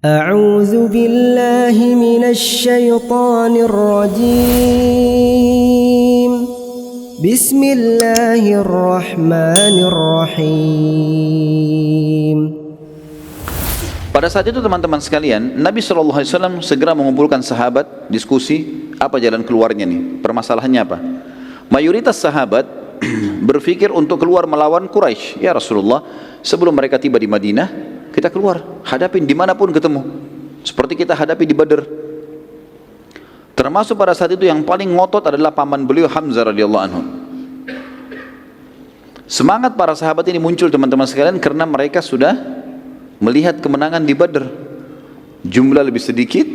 أعوذ بالله من الشيطان الرجيم بسم الله الرحمن الرحيم. Pada saat itu teman-teman sekalian, Nabi SAW segera mengumpulkan sahabat, diskusi, apa jalan keluarnya nih, permasalahannya apa. Mayoritas sahabat berpikir untuk keluar melawan Quraisy. Ya Rasulullah, sebelum mereka tiba di Madinah, kita keluar, hadapin dimanapun ketemu, seperti kita hadapi di Badr. Termasuk pada saat itu yang paling ngotot adalah paman beliau Hamzah radhiyallahu anhu. Semangat para sahabat ini muncul teman-teman sekalian karena mereka sudah melihat kemenangan di Badr. Jumlah lebih sedikit,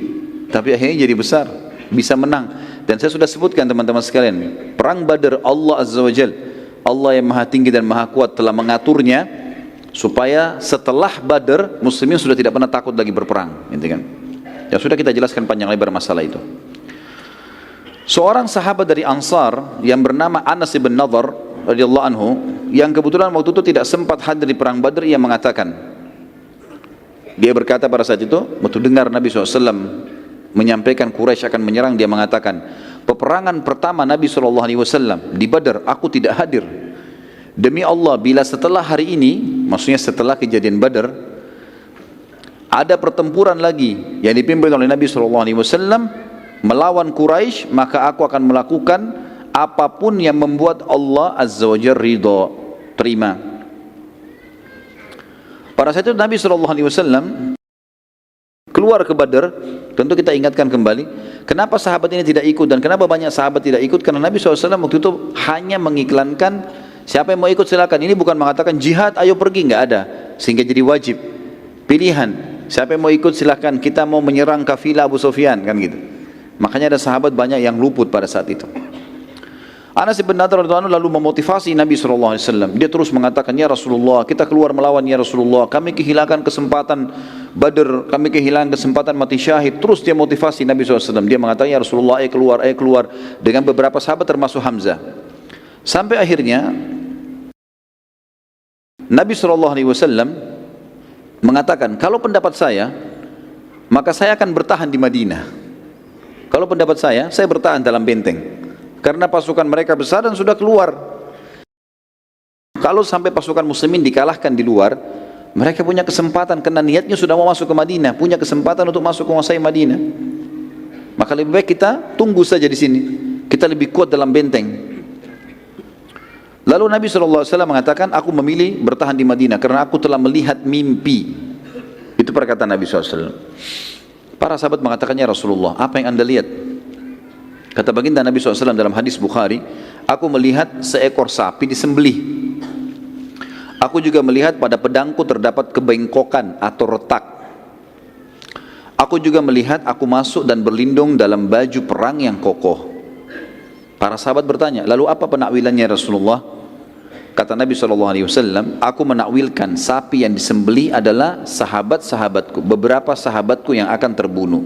tapi akhirnya jadi besar, bisa menang. Dan saya sudah sebutkan teman-teman sekalian, perang Badr Allah Azza wa Jal, Allah yang maha tinggi dan maha kuat telah mengaturnya supaya setelah Badr muslimin sudah tidak pernah takut lagi berperang, gitu kan. Ya sudah kita jelaskan panjang lebar masalah itu. Seorang sahabat dari Ansar yang bernama Anas bin Nadhr radhiyallahu anhu, yang kebetulan waktu itu tidak sempat hadir di perang Badr, ia mengatakan, dia berkata pada saat itu, waktu dengar Nabi SAW menyampaikan Quraisy akan menyerang, dia mengatakan, peperangan pertama Nabi SAW di Badr aku tidak hadir. Demi Allah, bila setelah hari ini, maksudnya setelah kejadian Badr, ada pertempuran lagi yang dipimpin oleh Nabi SAW melawan Quraisy, maka aku akan melakukan apapun yang membuat Allah Azza wa Jalla ridha, terima. Pada saat itu Nabi SAW keluar ke Badr. Tentu kita ingatkan kembali, kenapa sahabat ini tidak ikut dan kenapa banyak sahabat tidak ikut, karena Nabi SAW waktu itu hanya mengiklankan, siapa yang mau ikut silakan. Ini bukan mengatakan jihad, ayo pergi, nggak ada. Sehingga jadi wajib, pilihan. Siapa yang mau ikut silakan, kita mau menyerang kafilah Abu Sufyan, kan gitu. Makanya ada sahabat banyak yang luput pada saat itu. Anas bin Nadhr radhiyallahu anhu lalu memotivasi Nabi SAW. Dia terus mengatakan, ya Rasulullah, kita keluar melawan ya Rasulullah, kami kehilangan kesempatan Badr, kami kehilangan kesempatan mati syahid. Terus dia motivasi Nabi SAW. Dia mengatakan, ya Rasulullah, ayo keluar, dengan beberapa sahabat termasuk Hamzah. Sampai akhirnya Nabi SAW mengatakan, kalau pendapat saya, maka saya akan bertahan di Madinah. Kalau pendapat saya bertahan dalam benteng, karena pasukan mereka besar dan sudah keluar. Kalau sampai pasukan muslimin dikalahkan di luar, mereka punya kesempatan, karena niatnya sudah mau masuk ke Madinah, punya kesempatan untuk masuk menguasai Madinah. Maka lebih baik kita tunggu saja di sini, kita lebih kuat dalam benteng. Lalu Nabi SAW mengatakan, aku memilih bertahan di Madinah karena aku telah melihat mimpi. Itu perkataan Nabi SAW. Para sahabat mengatakan, ya Rasulullah, apa yang anda lihat? Kata baginda Nabi SAW dalam hadis Bukhari, aku melihat seekor sapi disembelih. Aku juga melihat pada pedangku terdapat kebengkokan atau retak. Aku juga melihat aku masuk dan berlindung dalam baju perang yang kokoh. Para sahabat bertanya, lalu apa penakwilannya Rasulullah? Kata Nabi SAW, aku menakwilkan sapi yang disembelih adalah sahabat-sahabatku, beberapa sahabatku yang akan terbunuh.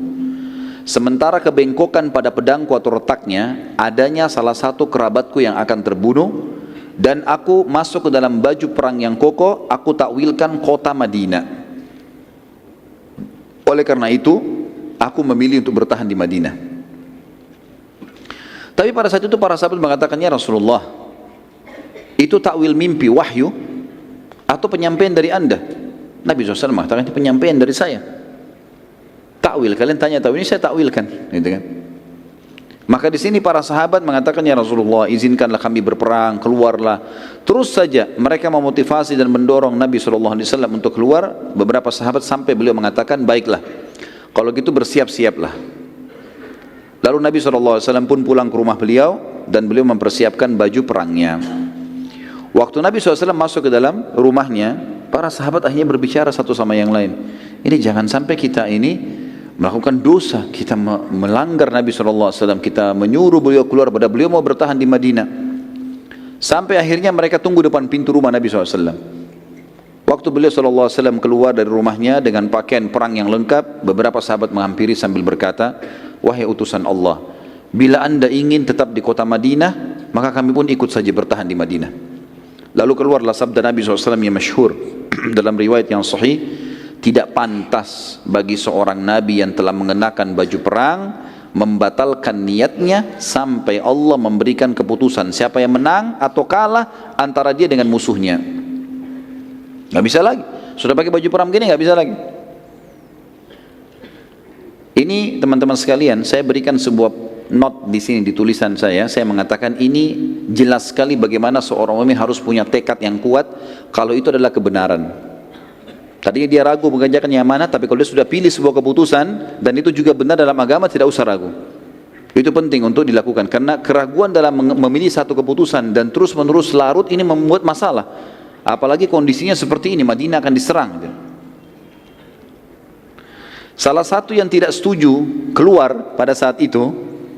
Sementara kebengkokan pada pedangku atau retaknya, adanya salah satu kerabatku yang akan terbunuh, dan aku masuk ke dalam baju perang yang kokoh, aku takwilkan kota Madinah. Oleh karena itu, aku memilih untuk bertahan di Madinah. Tapi pada saat itu para sahabat mengatakan, ya Rasulullah, itu takwil mimpi wahyu atau penyampaian dari anda? Nabi SAW mengatakan, itu penyampaian dari saya. Takwil, kalian tanya takwil, ini saya takwilkan, gitu kan? Maka di sini para sahabat mengatakan, ya Rasulullah, izinkanlah kami berperang, keluarlah. Terus saja mereka memotivasi dan mendorong Nabi SAW untuk keluar. Beberapa sahabat sampai beliau mengatakan, baiklah, kalau gitu bersiap-siaplah. Lalu Nabi SAW pun pulang ke rumah beliau dan beliau mempersiapkan baju perangnya. Waktu Nabi SAW masuk ke dalam rumahnya, para sahabat akhirnya berbicara satu sama yang lain. Ini jangan sampai kita ini melakukan dosa, kita melanggar Nabi SAW, kita menyuruh beliau keluar pada beliau mau bertahan di Madinah. Sampai akhirnya mereka tunggu depan pintu rumah Nabi SAW. Waktu beliau SAW keluar dari rumahnya dengan pakaian perang yang lengkap, beberapa sahabat menghampiri sambil berkata, wahai utusan Allah, bila anda ingin tetap di kota Madinah, maka kami pun ikut saja bertahan di Madinah. Lalu keluarlah sabda Nabi SAW yang masyhur dalam riwayat yang sahih, Tidak pantas bagi seorang nabi yang telah mengenakan baju perang membatalkan niatnya sampai Allah memberikan keputusan siapa yang menang atau kalah antara dia dengan musuhnya. Nggak bisa lagi. Sudah pakai baju perang begini nggak bisa lagi. Ini teman-teman sekalian, saya berikan sebuah note di sini di tulisan saya. Saya mengatakan ini jelas sekali bagaimana seorang mukmin harus punya tekad yang kuat kalau itu adalah kebenaran. Tadinya dia ragu mengerjakan yang mana, tapi kalau dia sudah pilih sebuah keputusan dan itu juga benar dalam agama, tidak usah ragu. Itu penting untuk dilakukan karena keraguan dalam memilih satu keputusan dan terus menerus larut ini membuat masalah. Apalagi kondisinya seperti ini, Madinah akan diserang. Salah satu yang tidak setuju keluar pada saat itu,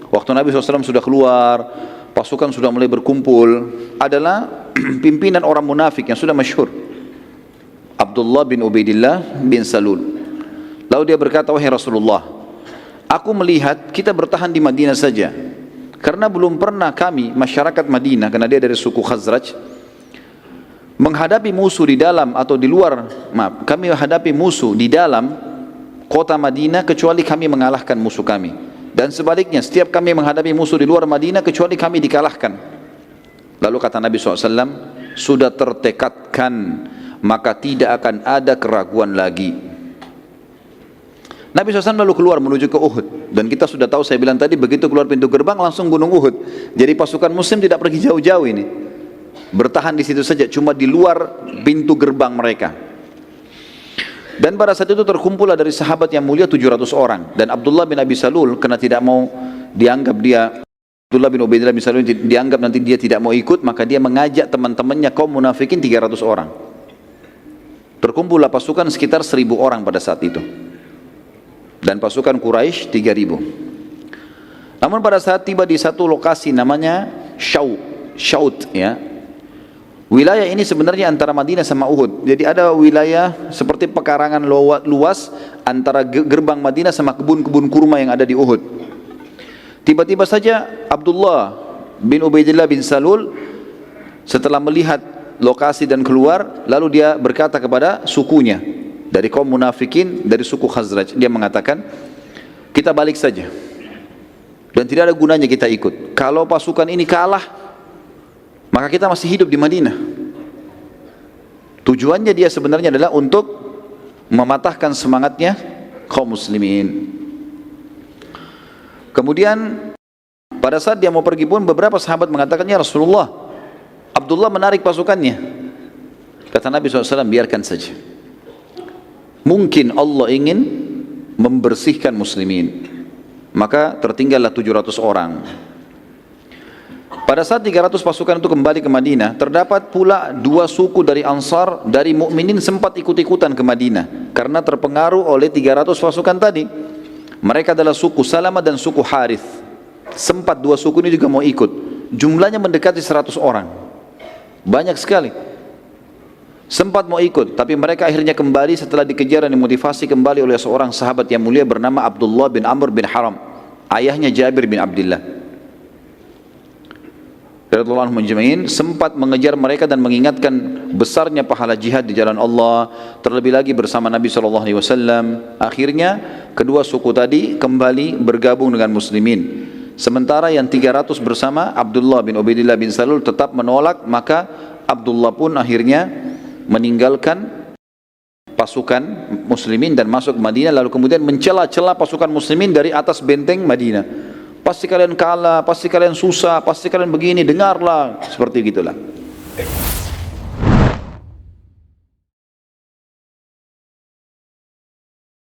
waktu Nabi SAW sudah keluar, pasukan sudah mulai berkumpul, adalah pimpinan orang munafik yang sudah masyhur, Abdullah bin Ubaidillah bin Salul. Lalu dia berkata, wahai Rasulullah, aku melihat kita bertahan di Madinah saja, karena belum pernah kami, masyarakat Madinah, karena dia dari suku Khazraj, menghadapi musuh di dalam atau di luar, kami menghadapi musuh di dalam kota Madinah kecuali kami mengalahkan musuh kami. Dan sebaliknya, setiap kami menghadapi musuh di luar Madinah kecuali kami dikalahkan. Lalu kata Nabi SAW, sudah tertekadkan, maka tidak akan ada keraguan lagi. Nabi SAW lalu keluar menuju ke Uhud. Dan kita sudah tahu, saya bilang tadi, begitu keluar pintu gerbang langsung gunung Uhud. Jadi pasukan muslim tidak pergi jauh-jauh ini, bertahan di situ saja, cuma di luar pintu gerbang mereka. Dan pada saat itu terkumpullah dari sahabat yang mulia 700 orang. Dan Abdullah bin Abi Salul, karena tidak mau dianggap dia, Abdullah bin Ubaidillah bin Salul dianggap nanti dia tidak mau ikut, maka dia mengajak teman-temannya kaum munafikin 300 orang. Terkumpullah pasukan sekitar 1.000 orang pada saat itu. Dan pasukan Quraisy 3.000. Namun pada saat tiba di satu lokasi namanya Syaut, ya. Wilayah ini sebenarnya antara Madinah sama Uhud. Jadi ada wilayah seperti pekarangan luas antara gerbang Madinah sama kebun-kebun kurma yang ada di Uhud. Tiba-tiba saja Abdullah bin Ubaidillah bin Salul setelah melihat lokasi dan keluar, lalu dia berkata kepada sukunya dari kaum munafikin dari suku Khazraj, dia mengatakan, kita balik saja dan tidak ada gunanya kita ikut. Kalau pasukan ini kalah, maka kita masih hidup di Madinah. Tujuannya dia sebenarnya adalah untuk mematahkan semangatnya kaum muslimin. Kemudian pada saat dia mau pergi pun beberapa sahabat mengatakan, ya Rasulullah, Abdullah menarik pasukannya. Kata Nabi SAW, biarkan saja. Mungkin Allah ingin membersihkan muslimin. Maka tertinggallah 700 orang. Pada saat 300 pasukan itu kembali ke Madinah, terdapat pula 2 suku dari Ansar, dari mukminin sempat ikut-ikutan ke Madinah karena terpengaruh oleh 300 pasukan tadi. Mereka adalah suku Salamah dan suku Harith. Sempat 2 suku ini juga mau ikut. Jumlahnya mendekati 100 orang. Banyak sekali. Sempat mau ikut, tapi mereka akhirnya kembali setelah dikejar dan dimotivasi kembali oleh seorang sahabat yang mulia bernama Abdullah bin Amr bin Haram, ayahnya Jabir bin Abdullah radhiyallahu anhum ajma'in, sempat mengejar mereka dan mengingatkan besarnya pahala jihad di jalan Allah, terlebih lagi bersama Nabi SAW. Akhirnya kedua suku tadi kembali bergabung dengan muslimin. Sementara yang 300 bersama Abdullah bin Ubaidillah bin Salul tetap menolak, maka Abdullah pun akhirnya meninggalkan pasukan muslimin dan masuk ke Madinah, lalu kemudian mencela-cela pasukan muslimin dari atas benteng Madinah. Pasti kalian kalah, pasti kalian susah, pasti kalian begini, dengarlah, seperti gitulah.